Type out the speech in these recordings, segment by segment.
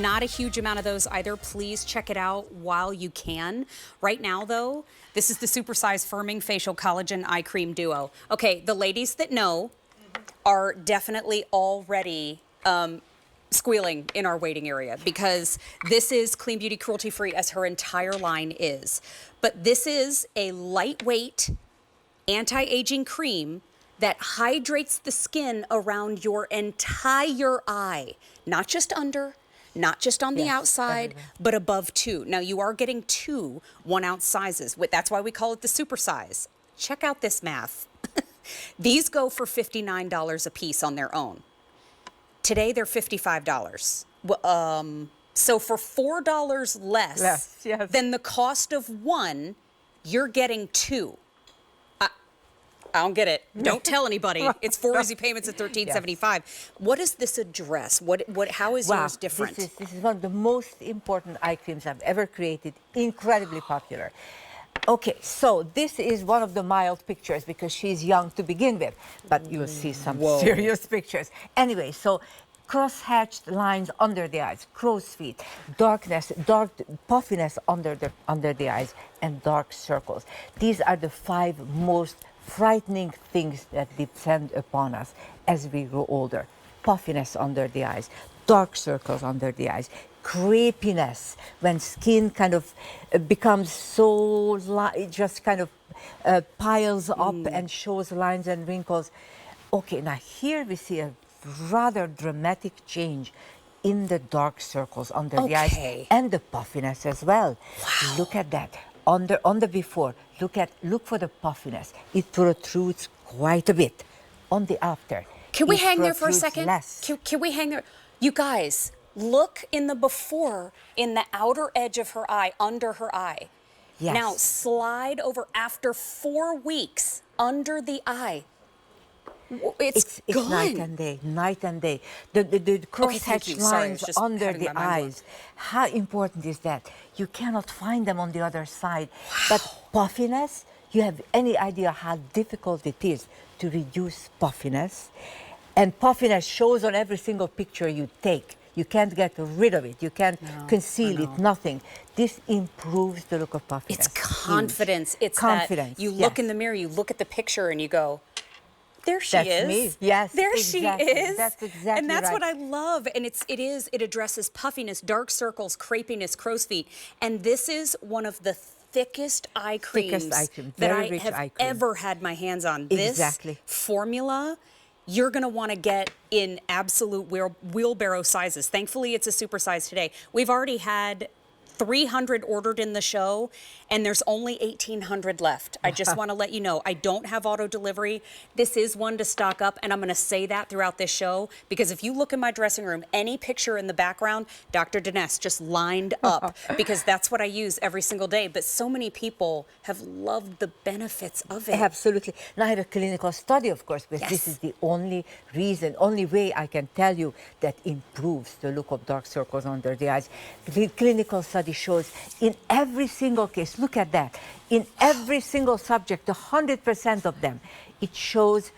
not a huge amount of those either. Please check it out while you can. Right now, though, this is the supersized firming facial collagen eye cream duo. Okay, the ladies that know are definitely already squealing in our waiting area because this is clean beauty cruelty free as her entire line is. But this is a lightweight anti-aging cream that hydrates the skin around your entire eye, not just under, not just on the outside, everywhere. but above too. Now you are getting 2 1-ounce sizes. That's why we call it the super size. Check out this math. These go for $59 a piece on their own. Today they're $55. So for $4 less yes. than the cost of one, you're getting 2. I don't get it. Don't tell anybody. It's 4 easy payments at $13.75. What does this address? How is yours different? This is one of the most important eye creams I've ever created. Incredibly popular. Okay, so this is one of the mild pictures because she's young to begin with, but you'll see some serious pictures. Anyway, so cross-hatched lines under the eyes, crow's feet, dark puffiness under the eyes, and dark circles. These are the 5 most frightening things that descend upon us as we grow older. Puffiness under the eyes, dark circles under the eyes, crepiness, when skin kind of becomes so, just kind of piles up and shows lines and wrinkles. Okay, now here we see a rather dramatic change in the dark circles under the eyes and the puffiness as well. Wow. Look at that. On the before, look for the puffiness. It protrudes quite a bit. On the after, can we hang there for a second? Less. Can we hang there? You guys, look in the before in the outer edge of her eye, under her eye. Yes. Now slide over after 4 weeks under the eye. It's gone. Night and day. The cross-hatched lines under the eyes. How important is that? You cannot find them on the other side. Wow. But puffiness, you have any idea how difficult it is to reduce puffiness? And puffiness shows on every single picture you take. You can't get rid of it. You can't conceal it, nothing. This improves the look of puffiness. It's confidence. It's confidence. That you look in the mirror, you look at the picture and you go, there she is. That's me. Yes, there exactly. she is. That's exactly and that's right. what I love. And it addresses puffiness, dark circles, crepiness, crow's feet. And this is one of the thickest eye creams that I have ever had my hands on. Exactly. This formula, you're going to want to get in absolute wheelbarrow sizes. Thankfully, it's a super size today. We've already had 300 ordered in the show, and there's only 1,800 left. I just want to let you know, I don't have auto delivery. This is one to stock up, and I'm going to say that throughout this show, because if you look in my dressing room, any picture in the background, Dr. Denese just lined up, because that's what I use every single day. But so many people have loved the benefits of it. Absolutely. Now I have a clinical study, of course, but this is the only way I can tell you that improves the look of dark circles under the eyes. The clinical study shows in every single case, look at that, in every single subject, 100% of them, it shows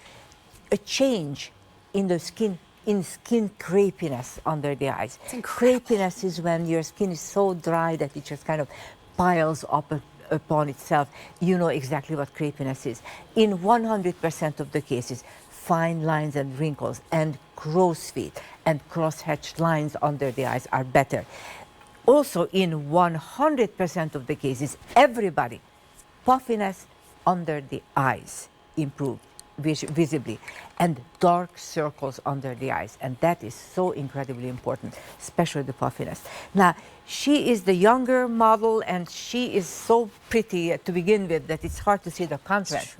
a change in the skin, in skin crepiness under the eyes. Crepiness is when your skin is so dry that it just kind of piles up upon itself. You know exactly what crepiness is. In 100% of the cases, fine lines and wrinkles and crow's feet and cross-hatched lines under the eyes are better. Also, in 100% of the cases, everybody, puffiness under the eyes improved visibly, and dark circles under the eyes. And that is so incredibly important, especially the puffiness. Now, she is the younger model, and she is so pretty to begin with that it's hard to see the contrast.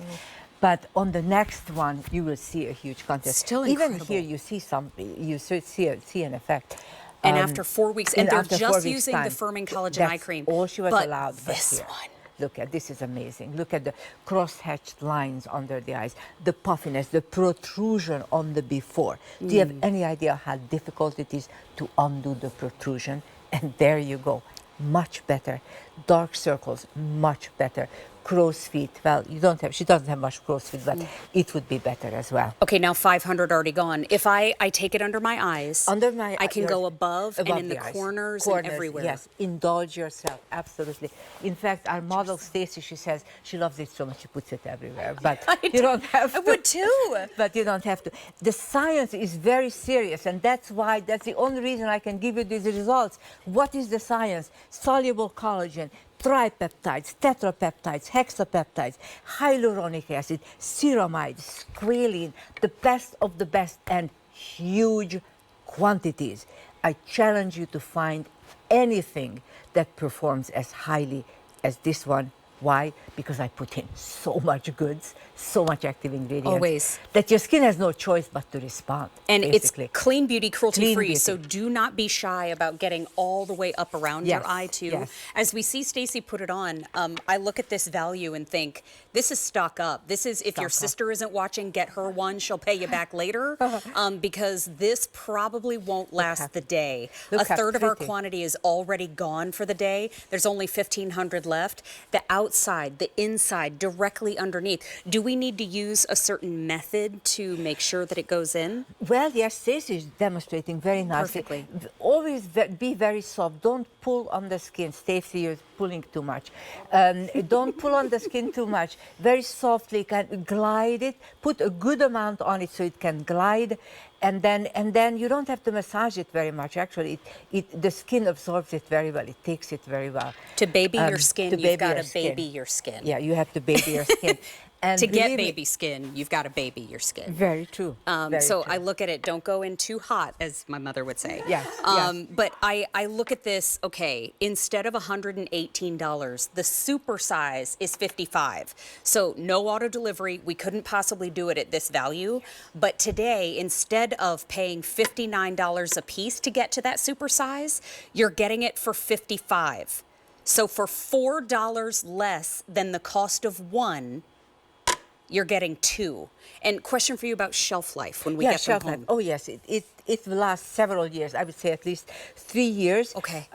But on the next one, you will see a huge contrast. Still incredible. Even here, you see an effect. And after 4 weeks, and they're just using time, the firming collagen eye cream. All she was but allowed. This one. Look at this, is amazing. Look at the cross-hatched lines under the eyes, the puffiness, the protrusion on the before. Do you have any idea how difficult it is to undo the protrusion? And there you go, much better. Dark circles, much better. crow's feet. Well, she doesn't have much crow's feet, but it would be better as well. Okay, now 500 already gone. If I take it under my eyes, I can go above and in the eyes. corners and everywhere. Yes, indulge yourself, absolutely. In fact, our model Stacy, she says she loves it so much she puts it everywhere. But you don't have to. I would too. But you don't have to. The science is very serious, and that's the only reason I can give you these results. What is the science? Soluble collagen, tripeptides, tetrapeptides, hexapeptides, hyaluronic acid, ceramides, squalene, the best of the best, and huge quantities. I challenge you to find anything that performs as highly as this one. Why? Because I put in so much goods, so much active ingredients. Always. That your skin has no choice but to respond. And basically. It's clean beauty, cruelty-free, Clean beauty. so do not be shy about getting all the way up around your eye, too. Yes. As we see Stacy put it on, I look at this value and think, this is stock up. This is, if your sister isn't watching, get her one. She'll pay you back later, because this probably won't last the day. A third of our quantity is already gone for the day. There's only 1,500 left. The outside, the inside, directly underneath. Do we need to use a certain method to make sure that it goes in? Well, yes, Stacey is demonstrating very nicely. Perfectly. Always be very soft. Don't pull on the skin. Stacey, you're pulling too much. Don't pull on the skin too much. Very softly, can glide it. Put a good amount on it so it can glide. And then you don't have to massage it very much. Actually, the skin absorbs it very well. It takes it very well. To baby your skin, you've got to baby your skin. Yeah, you have to baby your skin. And to get baby skin, you've got to baby your skin. Very true. Very so true. I look at it, don't go in too hot, as my mother would say. Yes, But I look at this, okay, instead of $118, the super size is $55. So no auto delivery. We couldn't possibly do it at this value. But today, instead of paying $59 a piece to get to that super size, you're getting it for $55. So for $4 less than the cost of one, you're getting two. And question for you about shelf life when we get them home. Oh yes, it will last several years. I would say at least 3 years. Okay.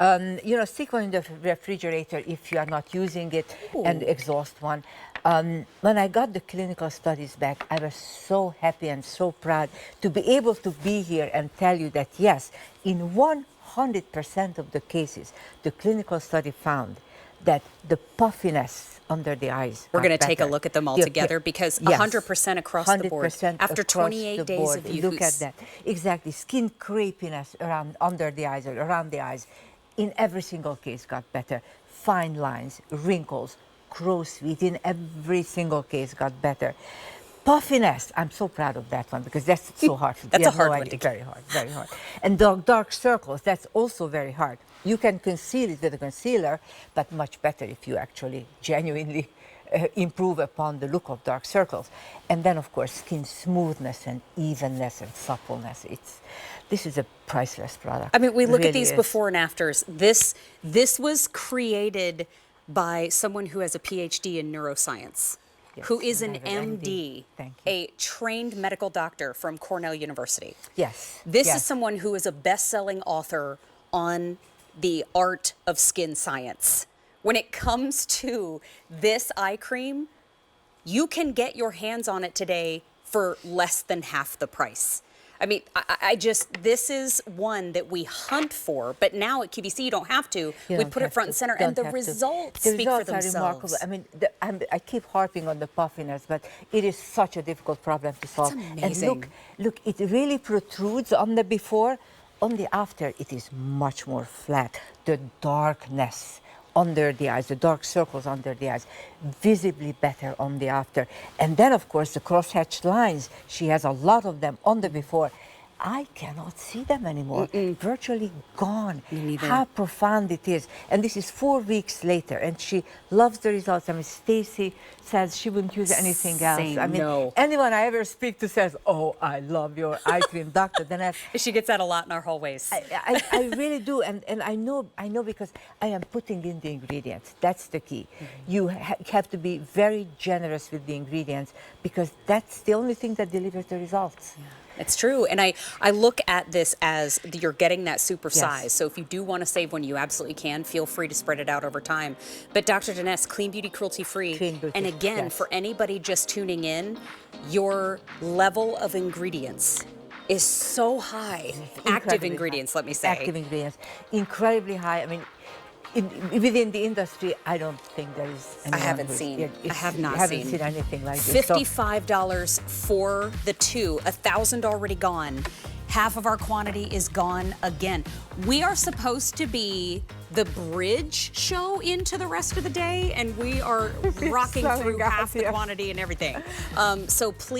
Stick one in the refrigerator if you are not using it, and exhaust one. When I got the clinical studies back, I was so happy and so proud to be able to be here and tell you that yes, in 100% of the cases, the clinical study found that the puffiness under the eyes. We're going to take a look at them all together because 100% across the board. 100% After across 28 the days board. of use. Look at that. Exactly. Skin crepiness under the eyes or around the eyes. In every single case got better. Fine lines, wrinkles, crow's feet, in every single case got better. Puffiness, I'm so proud of that one because that's so hard. That's a hard one to get. Very hard, very hard. And dark circles, that's also very hard. You can conceal it with a concealer, but much better if you actually genuinely improve upon the look of dark circles. And then, of course, skin smoothness and evenness and suppleness. This is a priceless product. I mean, we look It at these really before and afters. This was created by someone who has a PhD in neuroscience. Yes, who is an another MD, Thank you. a trained medical doctor from Cornell University. Yes. This yes. is someone who is a best-selling author on the art of skin science. When it comes to this eye cream, you can get your hands on it today for less than half the price. I mean, this is one that we hunt for, but now at QVC you don't have to. We put it front and center, and the results speak for themselves. Are remarkable. I mean, I keep harping on the puffiness, but it is such a difficult problem to solve. It's amazing. And look, it really protrudes on the before. On the after, it is much more flat. The darkness under the eyes, the dark circles under the eyes, visibly better on the after. And then, of course, the crosshatched lines, she has a lot of them on the before. I cannot see them anymore. Virtually gone. Me neither. How profound it is. And this is 4 weeks later, and she loves the results. I mean, Stacy says she wouldn't use anything else. Same, I mean, no. anyone I ever speak to says, "Oh, I love your eye cream, Dr. Denese." She gets that a lot in our hallways. I really do, and I know because I am putting in the ingredients. That's the key. You have to be very generous with the ingredients because that's the only thing that delivers the results. It's true. And I look at this as you're getting that super size. Yes. So if you do want to save one, you absolutely can. Feel free to spread it out over time. But Dr. Denese, clean beauty, cruelty free. Clean beauty, And again, yes. for anybody just tuning in, your level of ingredients is so high. Active Incredibly ingredients, high. let me say. Active ingredients, incredibly high. I mean, within the industry, I don't think there is anyone I haven't who's- seen. yeah, I have not haven't seen. seen anything like this. So- $55 for the two, 1,000 already gone. Half of our quantity is gone again. We are supposed to be the bridge show into the rest of the day, and we are rocking Selling through out, half the yes. quantity and everything. So please.